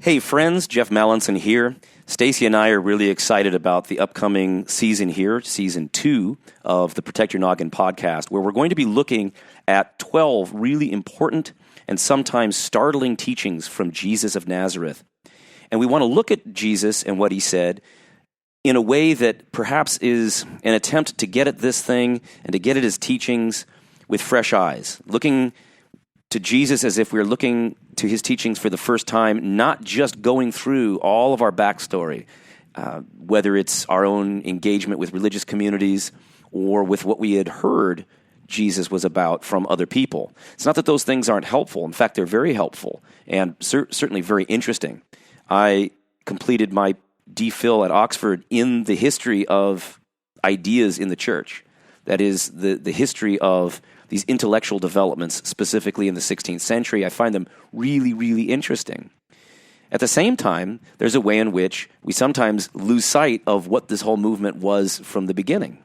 Hey friends, Jeff Mallinson here. Stacy and I are really excited about the upcoming season here, season 2 of the Protect Your Noggin podcast, where we're going to be looking at 12 really important and sometimes startling teachings from Jesus of Nazareth. And we want to look at Jesus and what he said in a way that perhaps is an attempt to get at this thing and to get at his teachings with fresh eyes, looking to Jesus as if we're looking to his teachings for the first time, not just going through all of our backstory, whether it's our own engagement with religious communities or with what we had heard Jesus was about from other people. It's not that those things aren't helpful. In fact, they're very helpful and certainly very interesting. I completed my DPhil at Oxford in the history of ideas in the church. That is, the history of these intellectual developments, specifically in the 16th century. I find them really, really interesting. At the same time, there's a way in which we sometimes lose sight of what this whole movement was from the beginning.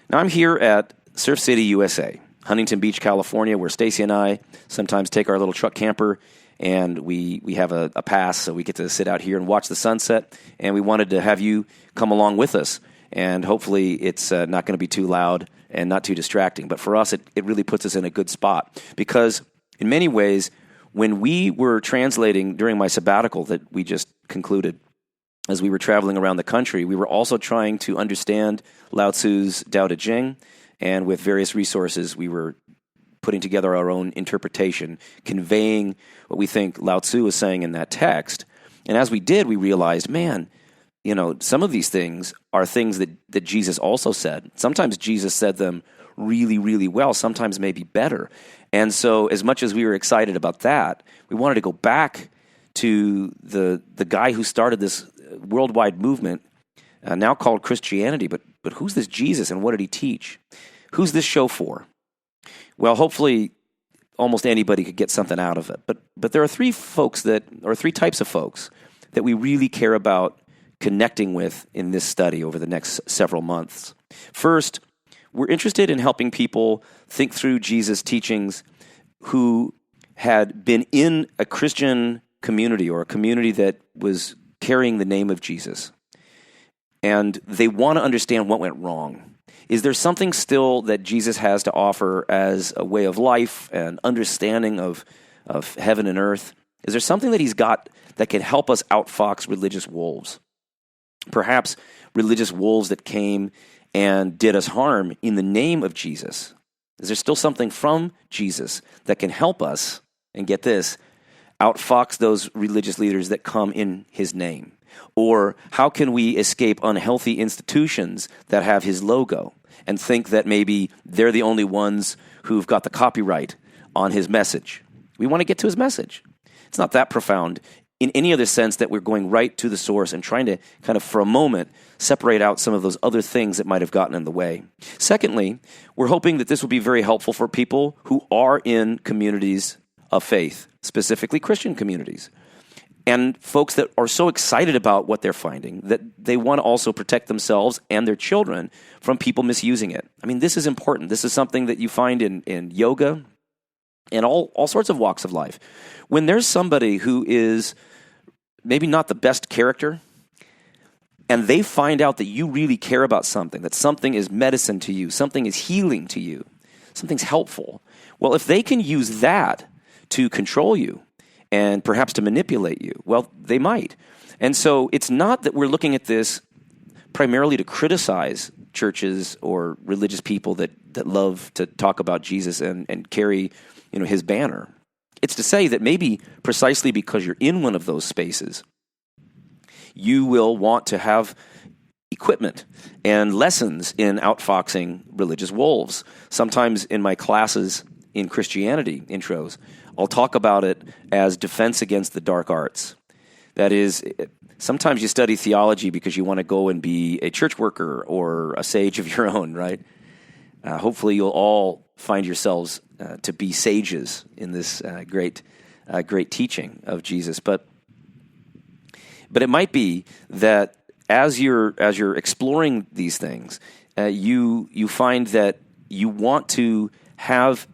Now, I'm here at Surf City, USA, Huntington Beach, California, where Stacy and I sometimes take our little truck camper, and we have a pass, so we get to sit out here and watch the sunset, and we wanted to have you come along with us, and hopefully it's not going to be too loud and not too distracting. But for us, it really puts us in a good spot, because in many ways, when we were translating during my sabbatical that we just concluded, as we were traveling around the country, we were also trying to understand Lao Tzu's Tao Te Ching, and with various resources, we were putting together our own interpretation, conveying what we think Lao Tzu is saying in that text. And as we did, we realized, man, you know, some of these things are things that Jesus also said. Sometimes Jesus said them really, really well, sometimes maybe better. And so as much as we were excited about that, we wanted to go back to the guy who started this worldwide movement, now called Christianity. But who's this Jesus and what did he teach? Who's this show for? Well, hopefully almost anybody could get something out of it. But there are three types of folks that we really care about connecting with in this study over the next several months. First, we're interested in helping people think through Jesus' teachings who had been in a Christian community or a community that was carrying the name of Jesus. And they want to understand what went wrong. Is there something still that Jesus has to offer as a way of life and understanding of heaven and earth? Is there something that he's got that can help us outfox religious wolves? Perhaps religious wolves that came and did us harm in the name of Jesus. Is there still something from Jesus that can help us, and get this, outfox those religious leaders that come in his name? Or how can we escape unhealthy institutions that have his logo and think that maybe they're the only ones who've got the copyright on his message? We want to get to his message. It's not that profound in any other sense that we're going right to the source and trying to kind of, for a moment, separate out some of those other things that might have gotten in the way. Secondly, we're hoping that this will be very helpful for people who are in communities of faith, specifically Christian communities, and folks that are so excited about what they're finding that they want to also protect themselves and their children from people misusing it. I mean, this is important. This is something that you find in yoga and all sorts of walks of life. When there's somebody who is maybe not the best character, and they find out that you really care about something, that something is medicine to you, something is healing to you, something's helpful. Well, if they can use that to control you and perhaps to manipulate you, well, they might. And so it's not that we're looking at this primarily to criticize churches or religious people that love to talk about Jesus and carry, his banner. It's to say that maybe precisely because you're in one of those spaces, you will want to have equipment and lessons in outfoxing religious wolves. Sometimes in my classes in Christianity intros, I'll talk about it as defense against the dark arts. That is, sometimes you study theology because you want to go and be a church worker or a sage of your own, right? Hopefully you'll all find yourselves to be sages in this great teaching of Jesus. But it might be that as you're exploring these things, you find that you want to have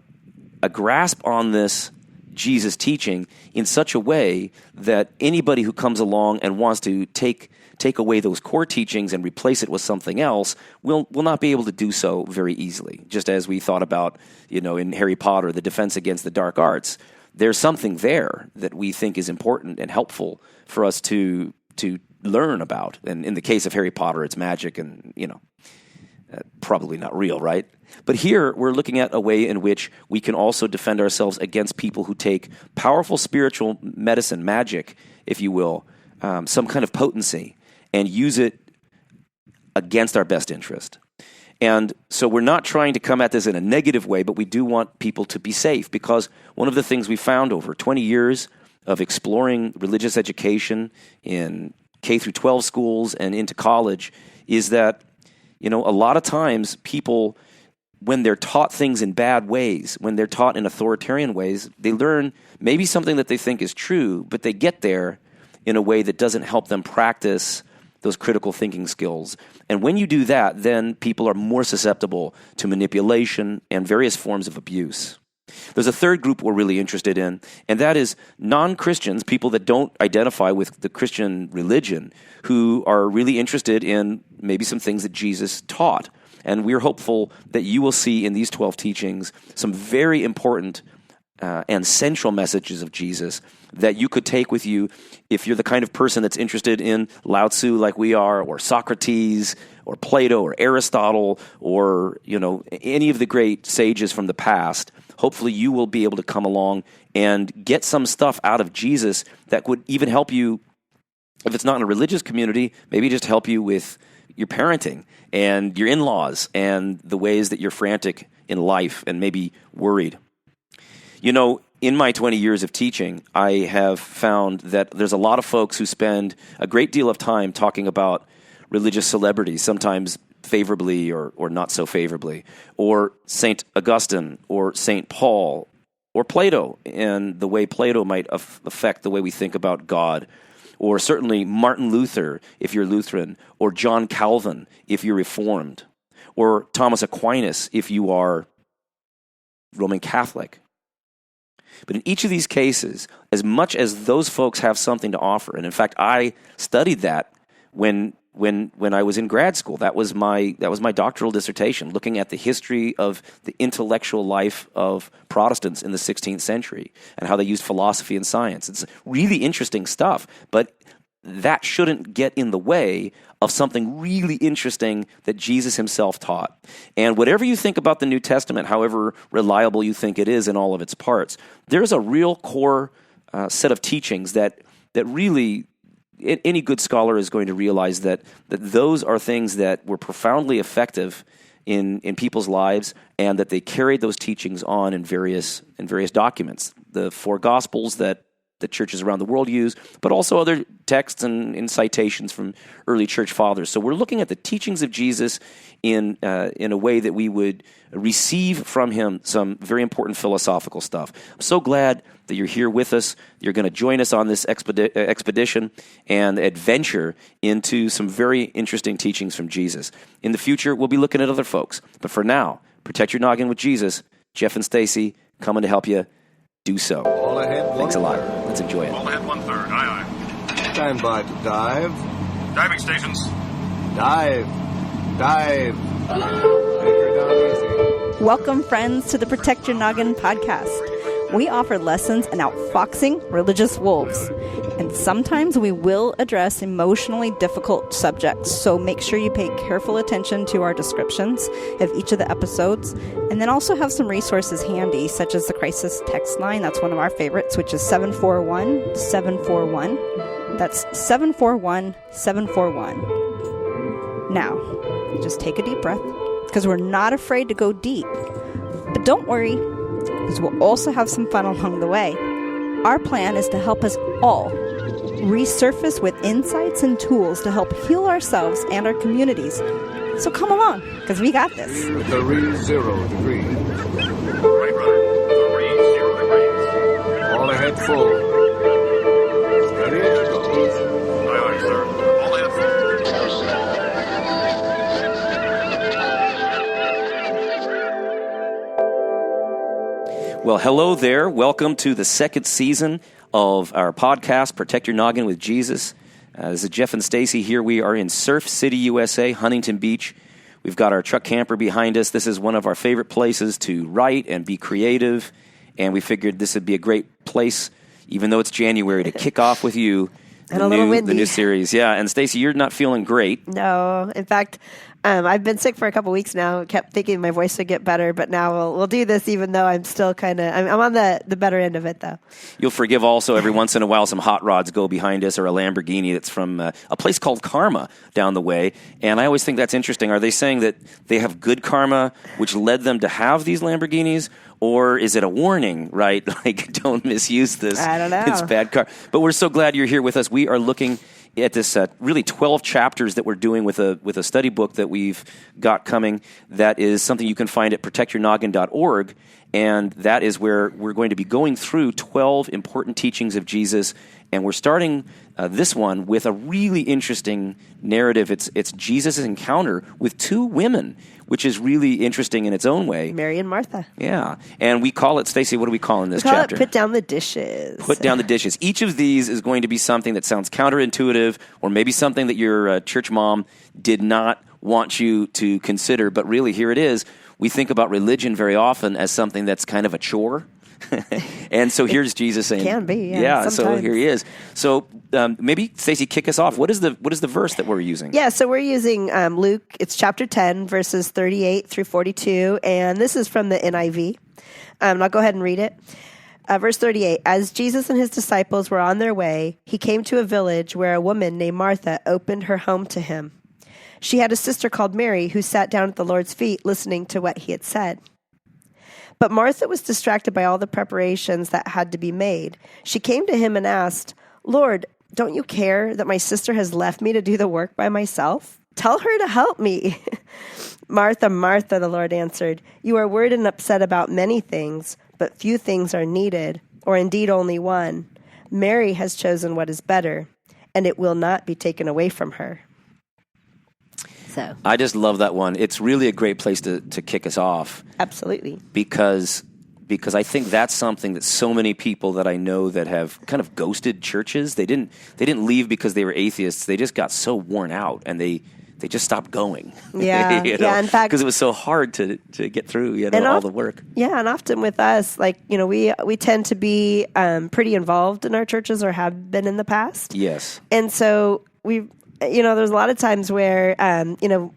a grasp on this Jesus' teaching in such a way that anybody who comes along and wants to take away those core teachings and replace it with something else will not be able to do so very easily. Just as we thought about, in Harry Potter, the defense against the dark arts, there's something there that we think is important and helpful for us to learn about. And in the case of Harry Potter, it's magic and, probably not real, right? But here we're looking at a way in which we can also defend ourselves against people who take powerful spiritual medicine, magic, if you will, some kind of potency, and use it against our best interest. And so we're not trying to come at this in a negative way, but we do want people to be safe, because one of the things we found over 20 years of exploring religious education in K through 12 schools and into college is that, a lot of times people, when they're taught things in bad ways, when they're taught in authoritarian ways, they learn maybe something that they think is true, but they get there in a way that doesn't help them practice those critical thinking skills. And when you do that, then people are more susceptible to manipulation and various forms of abuse. There's a third group we're really interested in, and that is non-Christians, people that don't identify with the Christian religion, who are really interested in maybe some things that Jesus taught. And we're hopeful that you will see in these 12 teachings some very important and central messages of Jesus that you could take with you if you're the kind of person that's interested in Lao Tzu like we are, or Socrates, or Plato, or Aristotle, or any of the great sages from the past. Hopefully you will be able to come along and get some stuff out of Jesus that would even help you, if it's not in a religious community, maybe just help you with your parenting and your in-laws and the ways that you're frantic in life and maybe worried. In my 20 years of teaching, I have found that there's a lot of folks who spend a great deal of time talking about religious celebrities, sometimes favorably or not so favorably, or St. Augustine or St. Paul or Plato, and the way Plato might affect the way we think about God, or certainly Martin Luther if you're Lutheran, or John Calvin if you're Reformed, or Thomas Aquinas if you are Roman Catholic. But in each of these cases, as much as those folks have something to offer, and in fact, I studied that when I was in grad school. That was my doctoral dissertation, looking at the history of the intellectual life of Protestants in the 16th century and how they used philosophy and science. It's really interesting stuff, but that shouldn't get in the way of something really interesting that Jesus himself taught. And whatever you think about the New Testament, however reliable you think it is in all of its parts, there's a real core set of teachings that really any good scholar is going to realize that those are things that were profoundly effective in people's lives, and that they carried those teachings on in various documents. The four Gospels that churches around the world use, but also other texts and citations from early church fathers. So we're looking at the teachings of Jesus in a way that we would receive from him some very important philosophical stuff. I'm so glad that you're here with us. You're going to join us on this expedition and adventure into some very interesting teachings from Jesus. In the future, we'll be looking at other folks. But for now, protect your noggin with Jesus. Jeff and Stacy coming to help you do so. All ahead. Thanks a lot. Let's enjoy it. All ahead 1/3. Aye, aye. Stand by to dive. Diving stations. Dive. Anchor down easy. Welcome, friends, to the Protect Your Noggin podcast. We offer lessons in outfoxing religious wolves, and sometimes we will address emotionally difficult subjects, so make sure you pay careful attention to our descriptions of each of the episodes, and then also have some resources handy, such as the crisis text line. That's one of our favorites, which is 741-741. That's 741-741. Now, just take a deep breath, because we're not afraid to go deep. But don't worry, because we'll also have some fun along the way. Our plan is to help us all resurface with insights and tools to help heal ourselves and our communities. So come along, because we got this. 0 degrees. Right rudder. 0 degrees. All ahead full. Ready to go. Aye, aye, sir. All ahead full. Well, hello there. Welcome to the second season of our podcast, Protect Your Noggin with Jesus. This is Jeff and Stacy here. We are in Surf City, USA, Huntington Beach. We've got our truck camper behind us. This is one of our favorite places to write and be creative, and we figured this would be a great place, even though it's January, to kick off with you And a little windy. the new series. Yeah, and Stacy, you're not feeling great. No, in fact, I've been sick for a couple weeks now. Kept thinking my voice would get better, but now we'll do this even though I'm still kind of, I'm on the better end of it though. You'll forgive also every once in a while some hot rods go behind us or a Lamborghini that's from a place called Karma down the way. And I always think that's interesting. Are they saying that they have good karma, which led them to have these Lamborghinis? Or is it a warning, right? Like, don't misuse this. I don't know. It's bad car. But we're so glad you're here with us. We are looking at this really 12 chapters that we're doing with a study book that we've got coming. That is something you can find at protectyournoggin.org. And that is where we're going to be going through 12 important teachings of Jesus. And we're starting this one with a really interesting narrative. It's Jesus' encounter with two women, which is really interesting in its own way. Mary and Martha. Yeah. And we call it, Stacy, what do we call in this We call chapter? it Put Down the Dishes. Put down the dishes. Each of these is going to be something that sounds counterintuitive, or maybe something that your church mom did not want you to consider, but really here it is. We think about religion very often as something that's kind of a chore. And so here's Jesus saying, can be, yeah, yeah, so sometimes. here he is. So maybe, Stacey, kick us off. What is the verse that we're using? Yeah, so we're using Luke. It's chapter 10, verses 38 through 42, and this is from the NIV. And I'll go ahead and read it. Verse 38, as Jesus and his disciples were on their way, he came to a village where a woman named Martha opened her home to him. She had a sister called Mary who sat down at the Lord's feet listening to what he had said. But Martha was distracted by all the preparations that had to be made. She came to him and asked, Lord, don't you care that my sister has left me to do the work by myself? Tell her to help me. Martha, Martha, the Lord answered, you are worried and upset about many things, but few things are needed, or indeed only one. Mary has chosen what is better, and it will not be taken away from her. So, I just love that one. It's really a great place to kick us off. absolutely. Because I think that's something that so many people that I know that have kind of ghosted churches, they didn't leave because they were atheists. They just got so worn out and they just stopped going. Yeah, yeah, in fact- because it was so hard to get through, all the work. Yeah, and often with us, like, we tend to be pretty involved in our churches or have been in the past. Yes. And so there's a lot of times where,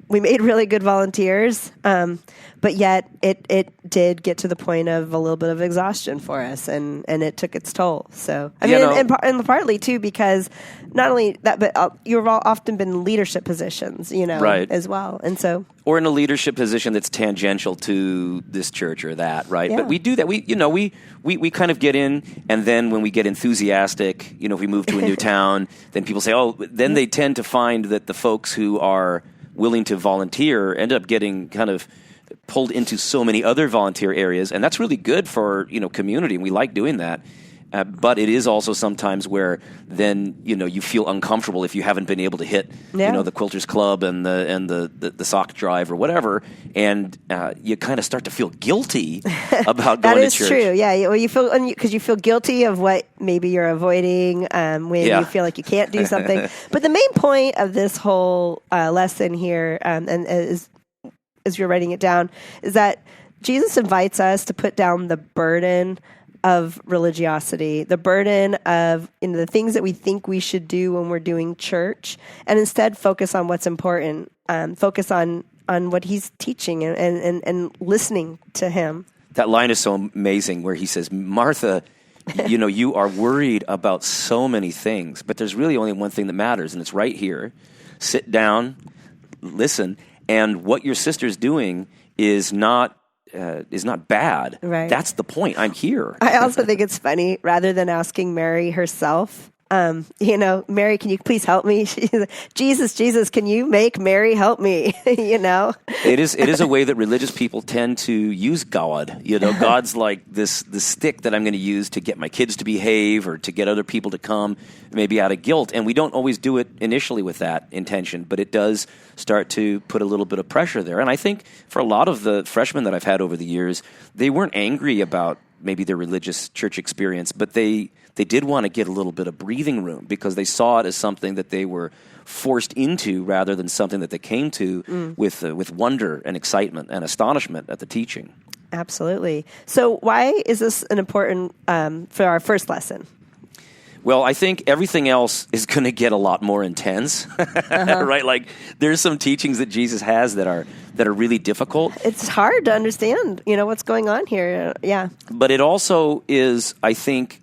we made really good volunteers, but yet it did get to the point of a little bit of exhaustion for us, and it took its toll. So, and partly too, because not only that, but you've all often been in leadership positions, Right. as well. And so, Or in a leadership position that's tangential to this church or that, right? Yeah. But we do that. We kind of get in, and then when we get enthusiastic, if we move to a new town, then people say, then they tend to find that the folks who are willing to volunteer end up getting kind of pulled into so many other volunteer areas, and that's really good for community, and we like doing that. But it is also sometimes where then you feel uncomfortable if you haven't been able to hit the Quilters Club and the sock drive or whatever, and you kind of start to feel guilty about going to church. That is true. Yeah, well, you feel because you feel guilty of what maybe you're avoiding when you feel like you can't do something. But the main point of this whole lesson here, and as you're writing it down, is that Jesus invites us to put down the burden of religiosity, the burden of the things that we think we should do when we're doing church, and instead focus on what's important, focus on what he's teaching and listening to him. That line is so amazing where he says, Martha, you are worried about so many things, but there's really only one thing that matters, and it's right here. Sit down, listen, and what your sister's doing is not bad. Right. That's the point. I'm here. I also think it's funny, rather than asking Mary herself, Mary, can you please help me? Jesus, can you make Mary help me? It is a way that religious people tend to use God. God's like this stick that I'm going to use to get my kids to behave or to get other people to come, maybe out of guilt. And we don't always do it initially with that intention, but it does start to put a little bit of pressure there. And I think for a lot of the freshmen that I've had over the years, they weren't angry about maybe their religious church experience, but they did want to get a little bit of breathing room because they saw it as something that they were forced into rather than something that they came to with wonder and excitement and astonishment at the teaching. Absolutely. So why is this an important for our first lesson? Well, I think everything else is going to get a lot more intense, right? Like there's some teachings that Jesus has that are really difficult. It's hard to understand, what's going on here. Yeah. But it also is, I think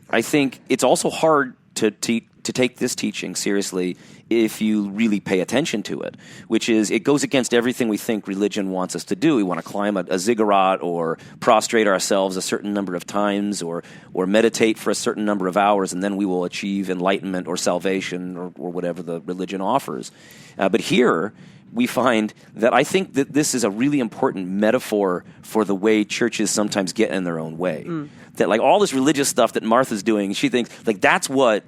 it's also hard to take this teaching seriously if you really pay attention to it, which is it goes against everything we think religion wants us to do. We want to climb a ziggurat or prostrate ourselves a certain number of times or meditate for a certain number of hours, and then we will achieve enlightenment or salvation or whatever the religion offers. But here we find that I think that this is a really important metaphor for the way churches sometimes get in their own way. That like all this religious stuff that Martha's doing, she thinks like that's what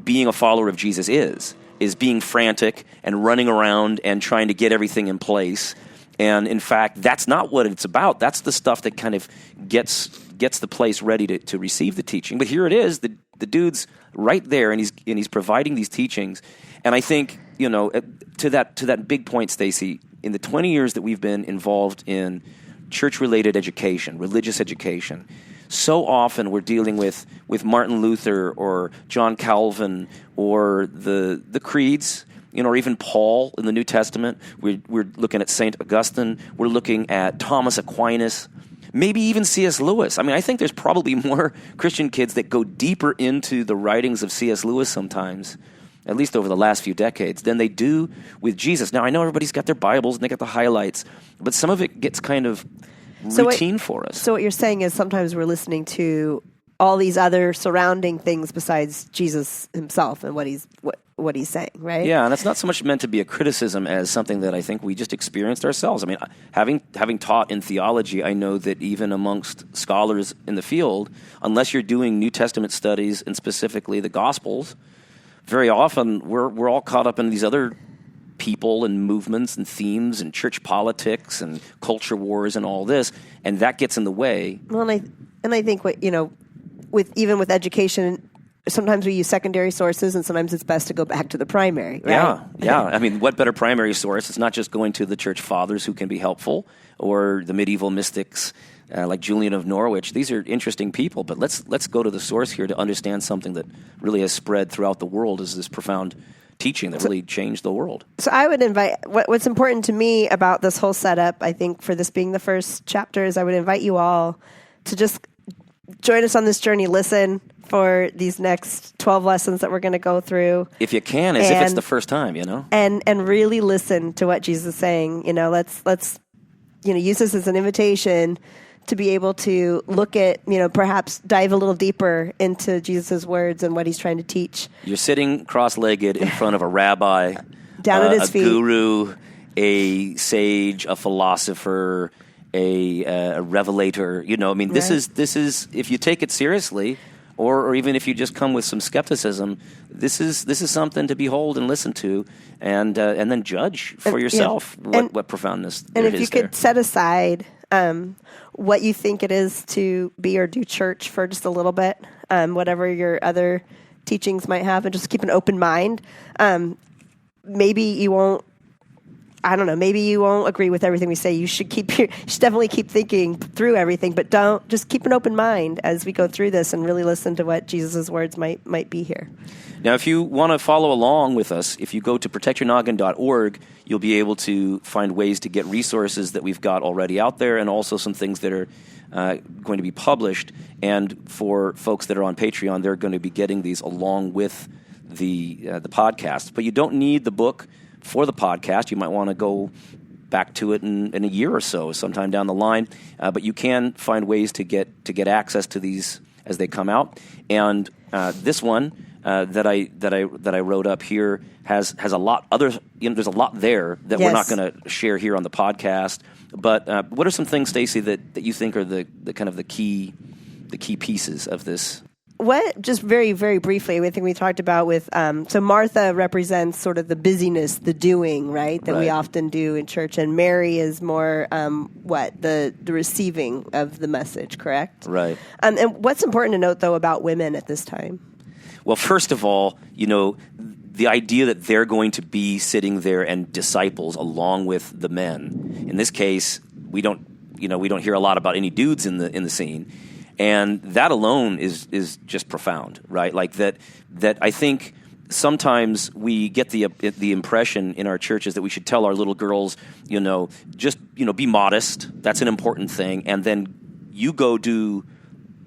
being a follower of Jesus is being frantic and running around and trying to get everything in place. And in fact, that's not what it's about. That's the stuff that kind of gets the place ready to receive the teaching. But here it is, the dude's right there, and he's providing these teachings. And I think, to that big point, Stacy, in the 20 years that we've been involved in church-related education, religious education, so often we're dealing with Martin Luther or John Calvin or the creeds, or even Paul in the New Testament. We're looking at St. Augustine. We're looking at Thomas Aquinas, maybe even C.S. Lewis. I mean, I think there's probably more Christian kids that go deeper into the writings of C.S. Lewis sometimes, at least over the last few decades, than they do with Jesus. Now, I know everybody's got their Bibles and they got the highlights, but some of it gets kind of routine for us. So what you're saying is sometimes we're listening to all these other surrounding things besides Jesus himself and what he's saying, right? Yeah, and that's not so much meant to be a criticism as something that I think we just experienced ourselves. I mean, having taught in theology, I know that even amongst scholars in the field, unless you're doing New Testament studies and specifically the Gospels, very often we're all caught up in these other people and movements and themes and church politics and culture wars and all this, and that gets in the way. Well, and I think with education, sometimes we use secondary sources, and sometimes it's best to go back to the primary. Right? Yeah. I mean, what better primary source? It's not just going to the church fathers who can be helpful or the medieval mystics like Julian of Norwich. These are interesting people, but let's go to the source here to understand something that really has spread throughout the world as this profound teaching that really changed the world. So I would invite, what's important to me about this whole setup, I think, for this being the first chapter, is I would invite you all to just join us on this journey, listen for these next 12 lessons that we're going to go through. If you can, as if it's the first time, And really listen to what Jesus is saying. Let's use this as an invitation to be able to look at, perhaps dive a little deeper into Jesus' words and what he's trying to teach. You're sitting cross-legged in front of a rabbi, down at his feet, a guru, a sage, a philosopher, a revelator. This is if you take it seriously, or even if you just come with some skepticism, this is something to behold and listen to, and then judge for yourself what profoundness there is. And if you could set aside what you think it is to be or do church for just a little bit, whatever your other teachings might have, and just keep an open mind. Maybe you won't. I don't know. Maybe you won't agree with everything we say. You should definitely keep thinking through everything, but just keep an open mind as we go through this and really listen to what Jesus' words might be here. Now, if you want to follow along with us, if you go to protectyournoggin.org, you'll be able to find ways to get resources that we've got already out there, and also some things that are going to be published. And for folks that are on Patreon, they're going to be getting these along with the podcast. But you don't need the book for the podcast. You might want to go back to it in a year or so, sometime down the line. But you can find ways to get access to these as they come out. And this one that I wrote up here has a lot other. There's a lot there that we're not going to share here on the podcast. But what are some things, Stacy, that you think are the kind of the key pieces of this? just very, very briefly, I think we talked about with, so Martha represents sort of the busyness, the doing, right, that we Right. often do in church. And Mary is more, the receiving of the message, correct? Right. And what's important to note, though, about women at this time? Well, first of all, the idea that they're going to be sitting there and disciples along with the men. In this case, we don't hear a lot about any dudes in the scene, and that alone is just profound, right? Like that I think sometimes we get the impression in our churches that we should tell our little girls, be modest. That's an important thing, and then you go do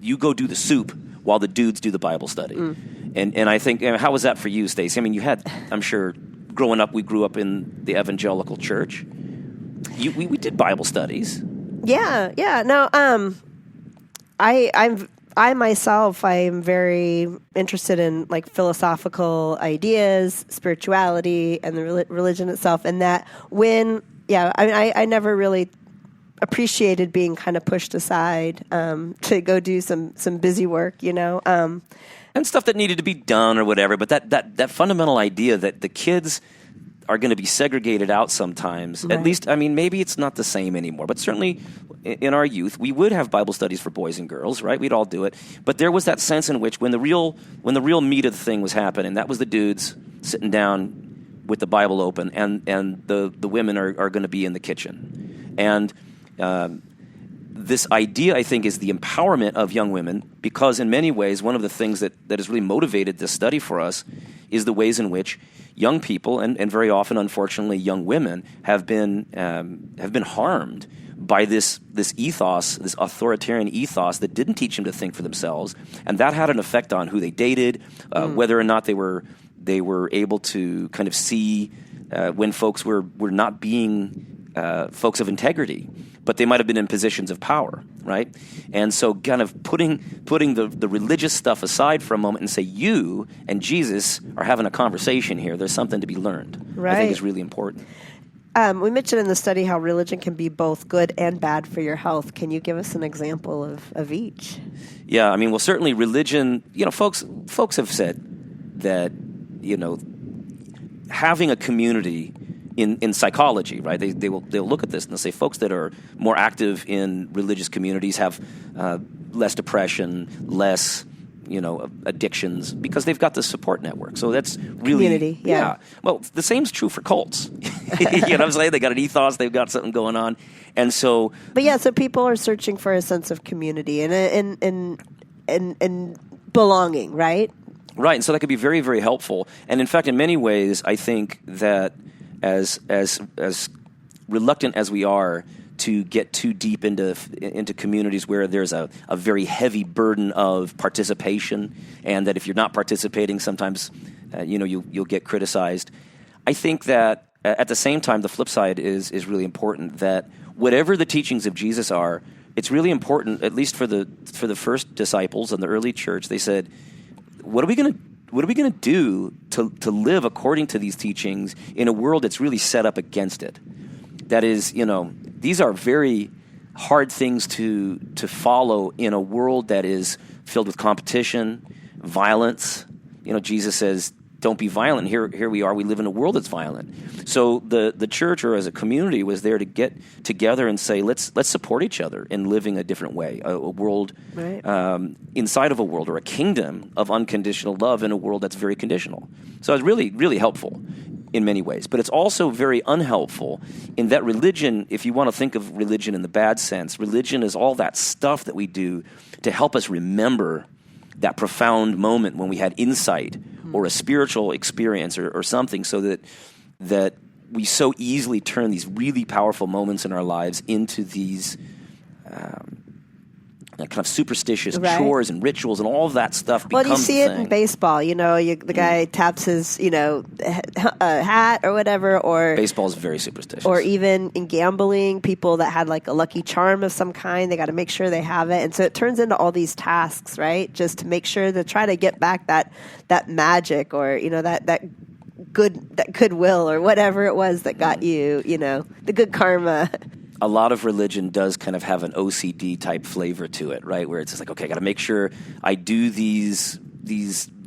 the soup while the dudes do the Bible study. And I think, how was that for you, Stacey? I mean, I'm sure, growing up, we grew up in the evangelical church. We did Bible studies. Yeah. No, I myself, I am very interested in like philosophical ideas, spirituality, and the religion itself. And that I never really appreciated being kind of pushed aside to go do some busy work, And stuff that needed to be done or whatever. But that fundamental idea that the kids are going to be segregated out sometimes, Right. at least, I mean, maybe it's not the same anymore. But certainly in our youth, we would have Bible studies for boys and girls, right? We'd all do it. But there was that sense in which when the real meat of the thing was happening, that was the dudes sitting down with the Bible open, and the women are going to be in the kitchen. And this idea, I think, is the empowerment of young women, because in many ways, one of the things that has really motivated this study for us is the ways in which young people, and very often, unfortunately, young women, have been harmed by this ethos, this authoritarian ethos that didn't teach them to think for themselves, and that had an effect on who they dated, whether or not they were able to kind of see when folks were not being folks of integrity, but they might have been in positions of power, right? And so kind of putting the religious stuff aside for a moment and say, you and Jesus are having a conversation here. There's something to be learned. I Right. think is really important. We mentioned in the study how religion can be both good and bad for your health. Can you give us an example of each? Yeah, I mean, well, certainly religion, folks have said that, having a community in psychology, right? They'll look at this and they'll say folks that are more active in religious communities have less depression, less addictions, because they've got this support network. So that's really Community, yeah. Well, the same's true for cults. You know what I'm saying? They got an ethos, they've got something going on, and so. But yeah, so people are searching for a sense of community and belonging, right? Right, and so that could be very, very helpful. And in fact, in many ways, I think that as reluctant as we are to get too deep into communities where there's a very heavy burden of participation, and that if you're not participating, sometimes you'll get criticized. I think that at the same time, the flip side is really important. That whatever the teachings of Jesus are, it's really important. At least for the first disciples in the early church, they said, what are we going to do to live according to these teachings in a world that's really set up against it? That is, these are very hard things to follow in a world that is filled with competition, violence. Jesus says, don't be violent. Here we are. We live in a world that's violent. So the church, or as a community, was there to get together and say, let's support each other in living a different way, a world Right. inside of a world, or a kingdom of unconditional love in a world that's very conditional. So it's really, really helpful in many ways. But it's also very unhelpful in that religion, if you want to think of religion in the bad sense, religion is all that stuff that we do to help us remember that profound moment when we had insight or a spiritual experience or something, so that we so easily turn these really powerful moments in our lives into these kind of superstitious Right. chores and rituals, and all of that stuff Well, becomes you see the it thing. in baseball. The guy taps his, hat or whatever, or Baseball is very superstitious. or even in gambling, people that had like a lucky charm of some kind, they got to make sure they have it. And so it turns into all these tasks, right? Just to make sure to try to get back that magic, or, that goodwill, or whatever it was that got you, the good karma. a lot of religion does kind of have an OCD type flavor to it, right? Where it's just like, okay, I got to make sure I do these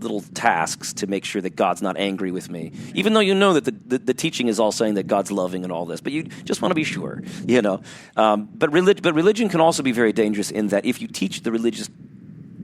little tasks to make sure that God's not angry with me, even though you know that the teaching is all saying that God's loving and all this, but you just want to be sure, you know. But religion can also be very dangerous in that if you teach the religious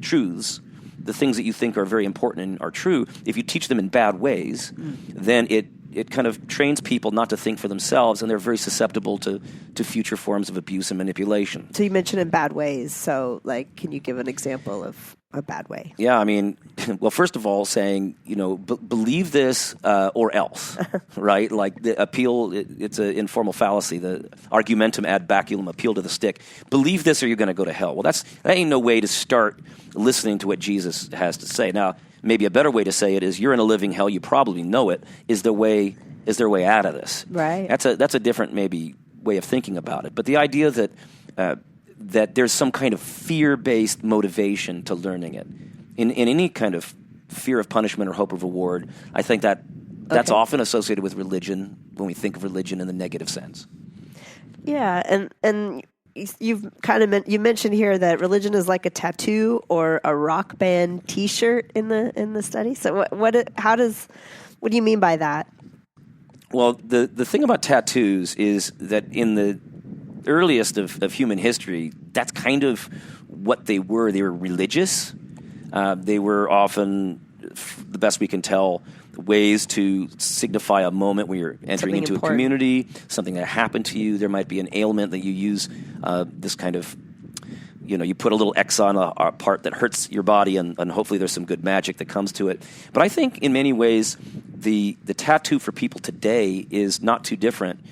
truths, the things that you think are very important and are true, if you teach them in bad ways, then it kind of trains people not to think for themselves, and they're very susceptible to future forms of abuse and manipulation. So you mentioned in bad ways. So, like, can you give an example of a bad way? Yeah, I mean, well, first of all, saying, you know, believe this or else, right? Like the appeal, it's an informal fallacy, the argumentum ad baculum, appeal to the stick. Believe this or you're going to go to hell. Well, that ain't no way to start listening to what Jesus has to say. Now, maybe a better way to say it is you're in a living hell, you probably know it. Is there a way out of this? Right. That's a different maybe way of thinking about it. But the idea that that there's some kind of fear-based motivation to learning it. In any kind of fear of punishment or hope of reward, I think that's often associated with religion when we think of religion in the negative sense. Yeah, and you've kind of you mentioned here that religion is like a tattoo or a rock band T-shirt in the study. So what do you mean by that? Well, the thing about tattoos is that in the earliest of human history, that's kind of what they were. They were religious. They were often, the best we can tell, ways to signify a moment when you're entering Something into important. a community, something that happened to you. There might be an ailment that you use this kind of, you know, you put a little X on a part that hurts your body, and hopefully there's some good magic that comes to it. But I think in many ways, the tattoo for people today is not too different.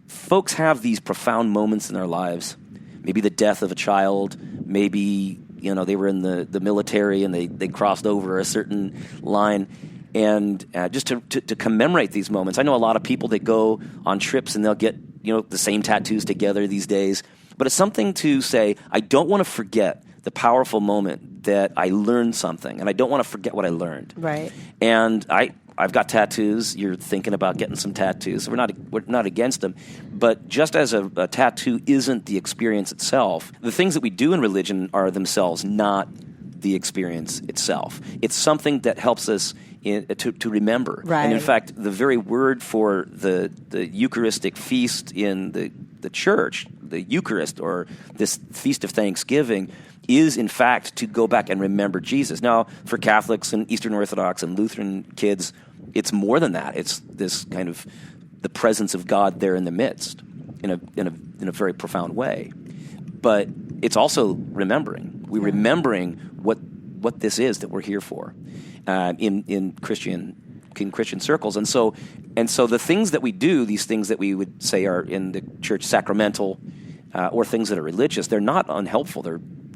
Folks have these profound moments in their lives, maybe the death of a child, maybe, you know, they were in the military and they crossed over a certain line, and just to commemorate these moments. I know a lot of people that go on trips and they'll get, you know, the same tattoos together these days, but it's something to say, I don't want to forget the powerful moment that I learned something, and I don't want to forget what I learned. Right. And I've got tattoos. You're thinking about getting some tattoos. We're not against them, but just as a tattoo isn't the experience itself, the things that we do in religion are themselves not the experience itself. It's something that helps us to remember. Right. And in fact, the very word for the Eucharistic feast in the church, the Eucharist, or this feast of Thanksgiving, is in fact to go back and remember Jesus. Now, for Catholics and Eastern Orthodox and Lutheran kids, it's more than that. It's this kind of the presence of God there in the midst, in a very profound way. But it's also remembering. We're remembering what this is that we're here for in Christian circles. And so the things that we do, these things that we would say are in the church sacramental, or things that are religious, they're not unhelpful.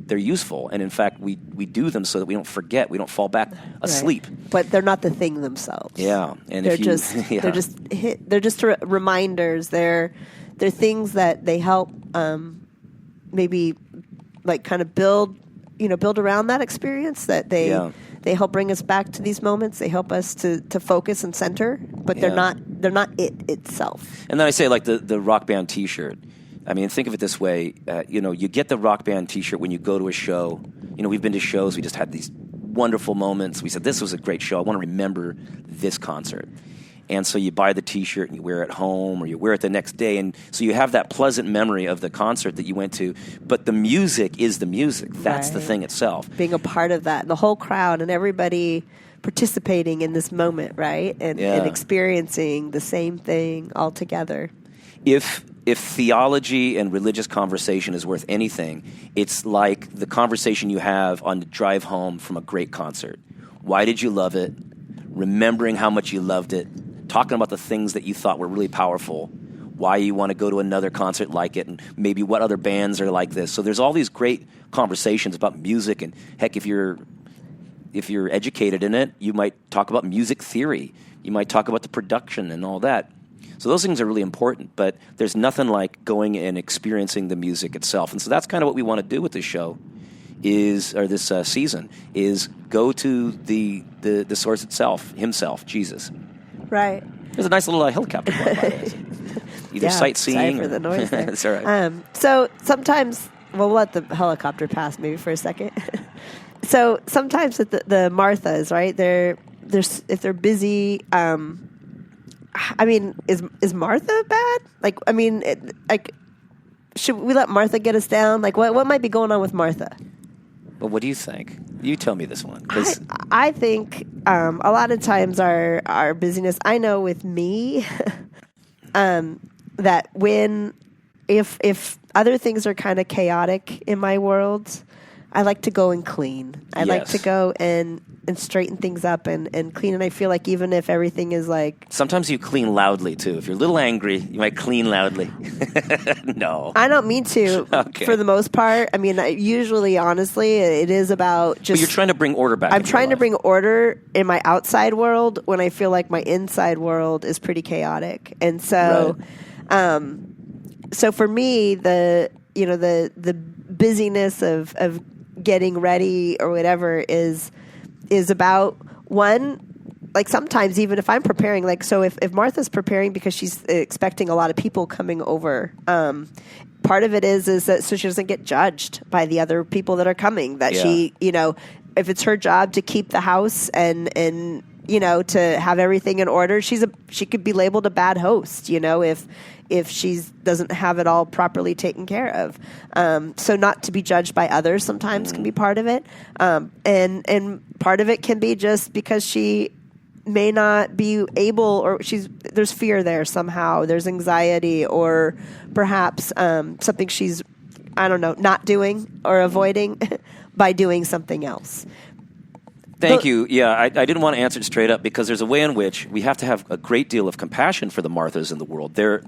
They're useful, and in fact, we do them so that we don't forget, we don't fall back asleep. Right. But they're not the thing themselves. Yeah, and they're they're just reminders. They're things that they help, maybe like kind of build around that experience. That they help bring us back to these moments. They help us to focus and center. But they're not it itself. And then I say, like the rock band T-shirt. I mean, think of it this way. You get the rock band T-shirt when you go to a show. You know, we've been to shows. We just had these wonderful moments. We said, this was a great show. I want to remember this concert. And so you buy the T-shirt and you wear it home, or you wear it the next day. And so you have that pleasant memory of the concert that you went to. But the music is the music. That's the thing itself. Being a part of that, the whole crowd and everybody participating in this moment, right? And experiencing the same thing all together. If theology and religious conversation is worth anything, it's like the conversation you have on the drive home from a great concert. Why did you love it? Remembering how much you loved it. Talking about the things that you thought were really powerful. Why you want to go to another concert like it, and maybe what other bands are like this. So there's all these great conversations about music, and heck, if you're educated in it, you might talk about music theory. You might talk about the production and all that. So those things are really important, but there's nothing like going and experiencing the music itself. And so that's kind of what we want to do with this show, this season, is go to the source itself, himself, Jesus. Right. There's a nice little helicopter flying by. either sightseeing Sorry for or the noise there. It's all right. So sometimes, we'll let the helicopter pass maybe for a second. So sometimes the Marthas, right? If they're busy. I mean, is Martha bad? Like, I mean, should we let Martha get us down? Like, what might be going on with Martha? Well, what do you think? You tell me this one. 'Cause I think a lot of times our busyness. I know with me, that if other things are kind of chaotic in my world, I like to go and clean. I like Yes. to go and straighten things up and clean. And I feel like even if everything is like, sometimes you clean loudly too. If you're a little angry, you might clean loudly. No. I don't mean to, Okay. for the most part. I mean, usually, honestly, it is about just. But you're trying to bring order back. I'm into your trying to life. bring order in my outside world when I feel like my inside world is pretty chaotic. And so, so for me, the busyness of getting ready or whatever is about one. Like sometimes even if I'm preparing, like, so if Martha's preparing because she's expecting a lot of people coming over, part of it is that so she doesn't get judged by the other people that are coming, that Yeah. she, if it's her job to keep the house and to have everything in order, she could be labeled a bad host, if she doesn't have it all properly taken care of. So not to be judged by others sometimes can be part of it. And part of it can be just because she may not be able, or there's fear there somehow. There's anxiety, or perhaps something she's, I don't know, not doing or avoiding by doing something else. Thank you. Yeah, I didn't want to answer it straight up because there's a way in which we have to have a great deal of compassion for the Marthas in the world. They're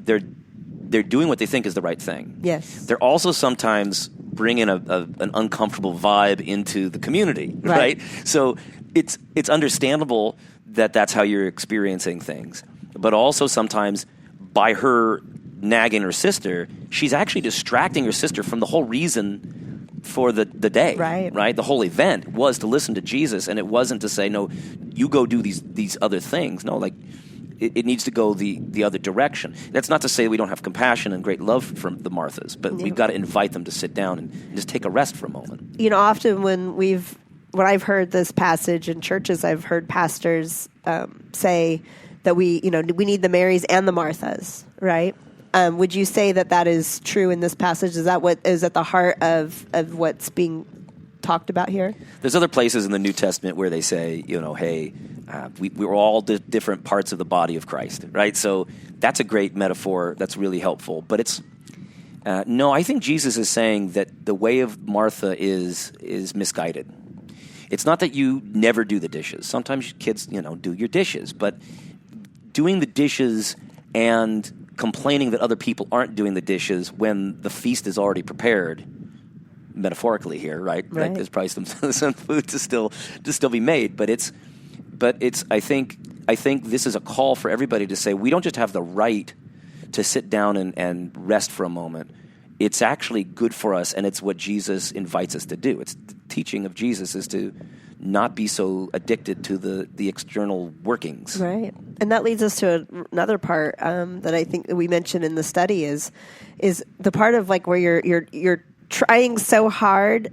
doing what they think is the right thing. Yes. They're also sometimes bringing an uncomfortable vibe into the community, right? So it's understandable that that's how you're experiencing things. But also sometimes by her nagging her sister, she's actually distracting her sister from the whole reason for the day, right? The whole event was to listen to Jesus, and it wasn't to say, no, you go do these other things. No, like it needs to go the other direction. That's not to say we don't have compassion and great love for the Marthas, but we've got to invite them to sit down and just take a rest for a moment. Often when I've heard this passage in churches, I've heard pastors say that we need the Marys and the Marthas, right? Would you say that is true in this passage? Is that what is at the heart of what's being talked about here? There's other places in the New Testament where they say, hey, we're all different parts of the body of Christ, right? So that's a great metaphor. That's really helpful. But it's no, I think Jesus is saying that the way of Martha is misguided. It's not that you never do the dishes. Sometimes kids, do your dishes, but doing the dishes and complaining that other people aren't doing the dishes when the feast is already prepared, metaphorically here, right? Like there's probably some food to still be made, but it's I think this is a call for everybody to say we don't just have the right to sit down and rest for a moment. It's actually good for us, and it's what Jesus invites us to do. It's the teaching of Jesus is to not be so addicted to the external workings. Right. And that leads us to another part that I think that we mentioned in the study is the part of like where you're trying so hard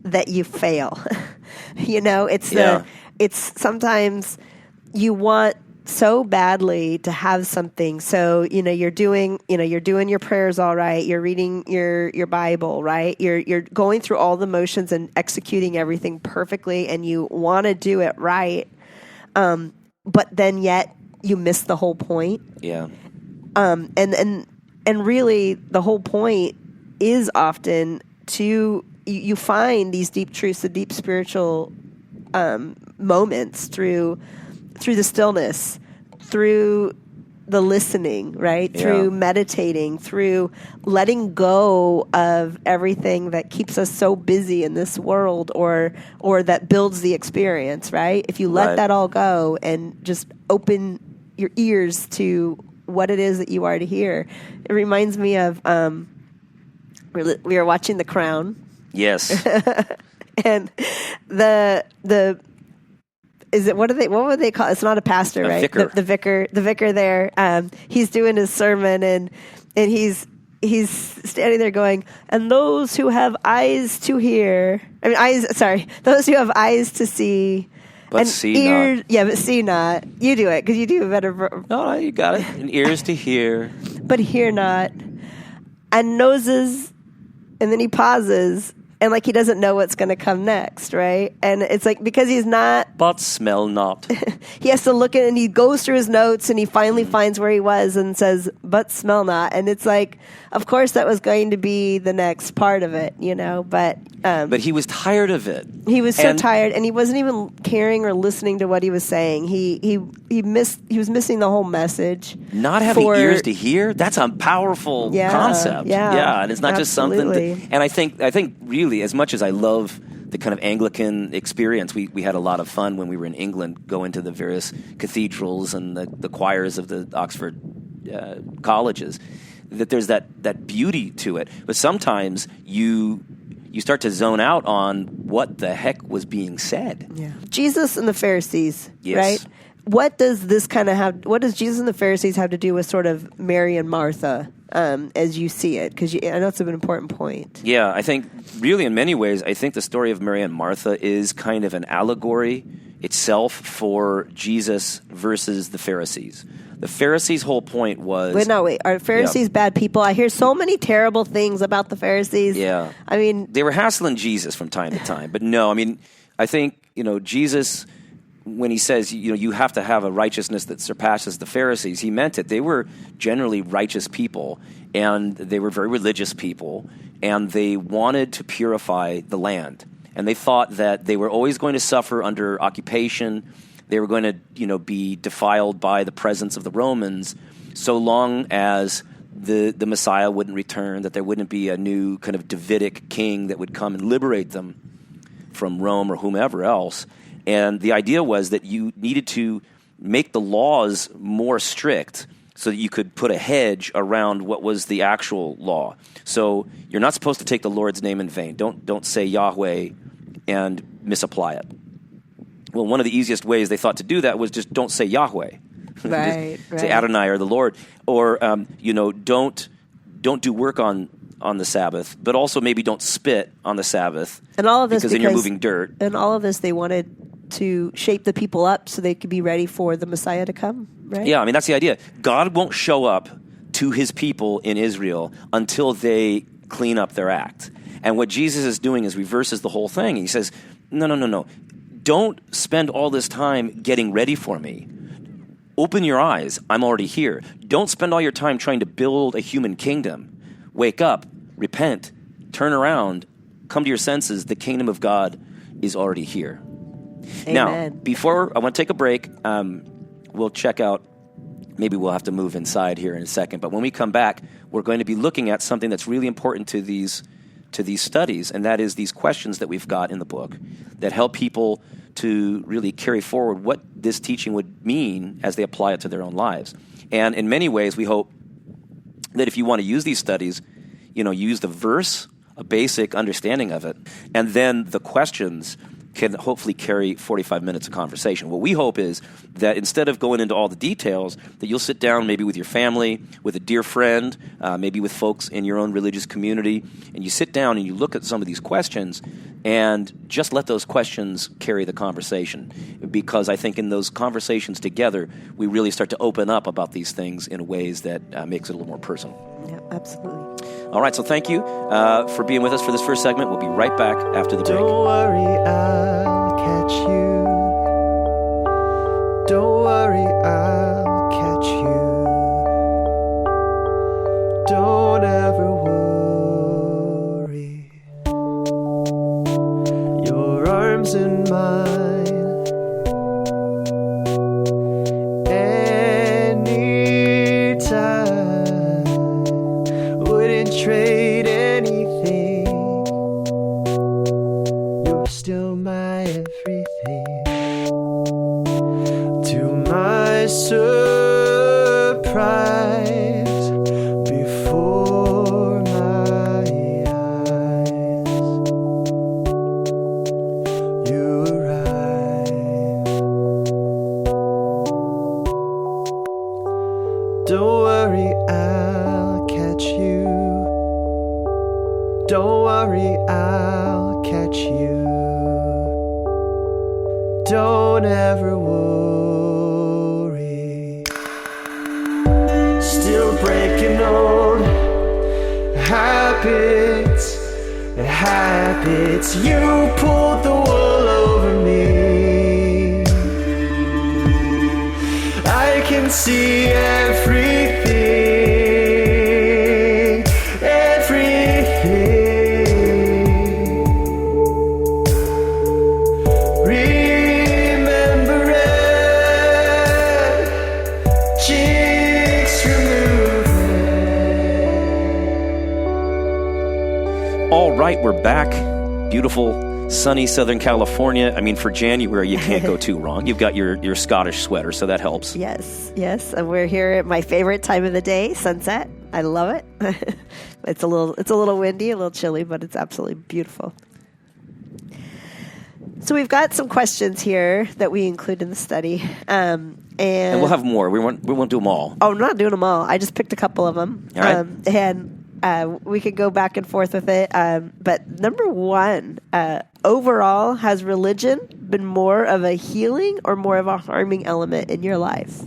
that you fail. It's sometimes you want so badly to have something. So, you're doing your prayers all right. You're reading your Bible, right? You're going through all the motions and executing everything perfectly, and you want to do it right. But then yet you miss the whole point. Yeah. And really the whole point is often you find these deep truths, the deep spiritual moments through the stillness, through the listening, right? Yeah. Through meditating, through letting go of everything that keeps us so busy in this world or that builds the experience, right? If you let that all go and just open your ears to what it is that you are to hear. It reminds me of we were watching The Crown. Yes. And the is it what would they call? It's not a pastor, right? Vicar. The vicar there. He's doing his sermon and he's standing there going, and those who have eyes to hear. Those who have eyes to see. But and see ears, not. Yeah, but see not. You do it because you do a better. No, you got it. And ears to hear. But hear not, and noses, and then he pauses, and like he doesn't know what's going to come next, right? And it's like because he's not, But smell not. he has to look at, and he goes through his notes, and he finally finds where he was, and says, "But smell not." And it's like, of course, that was going to be the next part of it, But he was tired of it. he was so And- tired, and he wasn't even caring or listening to what he was saying. He was missing the whole message. Not having for- ears to hear, that's a powerful Yeah, concept. yeah, And it's not just something absolutely. and I think really, as much as I love the kind of Anglican experience, we had a lot of fun when we were in England, going to the various cathedrals and the choirs of the Oxford colleges, that there's that beauty to it. But sometimes you start to zone out on what the heck was being said. Yeah. Jesus and the Pharisees, Yes. right? What does Jesus and the Pharisees have to do with sort of Mary and Martha as you see it? Because I know it's an important point. Yeah, I think really in many ways, I think the story of Mary and Martha is kind of an allegory itself for Jesus versus the Pharisees. The Pharisees' whole point was... Wait. Are Pharisees bad people? I hear so many terrible things about the Pharisees. Yeah. I mean... They were hassling Jesus from time to time. But no, I mean, I think, Jesus, when he says, you have to have a righteousness that surpasses the Pharisees, he meant it. They were generally righteous people, and they were very religious people, and they wanted to purify the land. And they thought that they were always going to suffer under occupation. They were going to, be defiled by the presence of the Romans so long as the Messiah wouldn't return, that there wouldn't be a new kind of Davidic king that would come and liberate them from Rome or whomever else. And the idea was that you needed to make the laws more strict so that you could put a hedge around what was the actual law. So you're not supposed to take the Lord's name in vain. Don't say Yahweh and misapply it. Well, one of the easiest ways they thought to do that was just don't say Yahweh. Right, Just say Adonai or the Lord. Or, don't do work on the Sabbath, but also maybe don't spit on the Sabbath. And all of this because then you're moving dirt. And all of this, they wanted to shape the people up so they could be ready for the Messiah to come, right? Yeah, I mean, that's the idea. God won't show up to his people in Israel until they clean up their act. And what Jesus is doing is reverses the whole thing. He says, no. Don't spend all this time getting ready for me. Open your eyes. I'm already here. Don't spend all your time trying to build a human kingdom. Wake up, repent, turn around, come to your senses. The kingdom of God is already here. Amen. Now, before I want to take a break, we'll check out, maybe we'll have to move inside here in a second, but when we come back, we're going to be looking at something that's really important to these studies, and that is these questions that we've got in the book that help people to really carry forward what this teaching would mean as they apply it to their own lives. And in many ways, we hope that if you want to use these studies, use the verse, a basic understanding of it, and then the questions can hopefully carry 45 minutes of conversation. What we hope is that instead of going into all the details, that you'll sit down maybe with your family, with a dear friend, maybe with folks in your own religious community, and you sit down and you look at some of these questions and just let those questions carry the conversation. Because I think in those conversations together, we really start to open up about these things in ways that makes it a little more personal. Yeah, absolutely. All right, so thank you for being with us for this first segment. We'll be right back after the break. Don't worry, I'll catch you. Don't worry, I'll catch you. Don't ever worry. Your arms in mine. Anytime. Wouldn't trade anything. You're still my everything. To my surprise, before my eyes, you arrive. Don't worry, I'll catch you. Don't worry, I'll catch you. Don't ever worry. Still breaking old habits. You pulled the wool over me. I can see everything, everything. Remember it, cheeks removing. All right, we're back. Beautiful, sunny Southern California. I mean, for January, you can't go too wrong. You've got your Scottish sweater, so that helps. Yes, yes. And we're here at my favorite time of the day, sunset. I love it. It's a little windy, a little chilly, but it's absolutely beautiful. So we've got some questions here that we include in the study. And we'll have more. We won't do them all. Oh, I'm not doing them all. I just picked a couple of them. All right. And we could go back and forth with it. But number one, overall, has religion been more of a healing or more of a harming element in your life?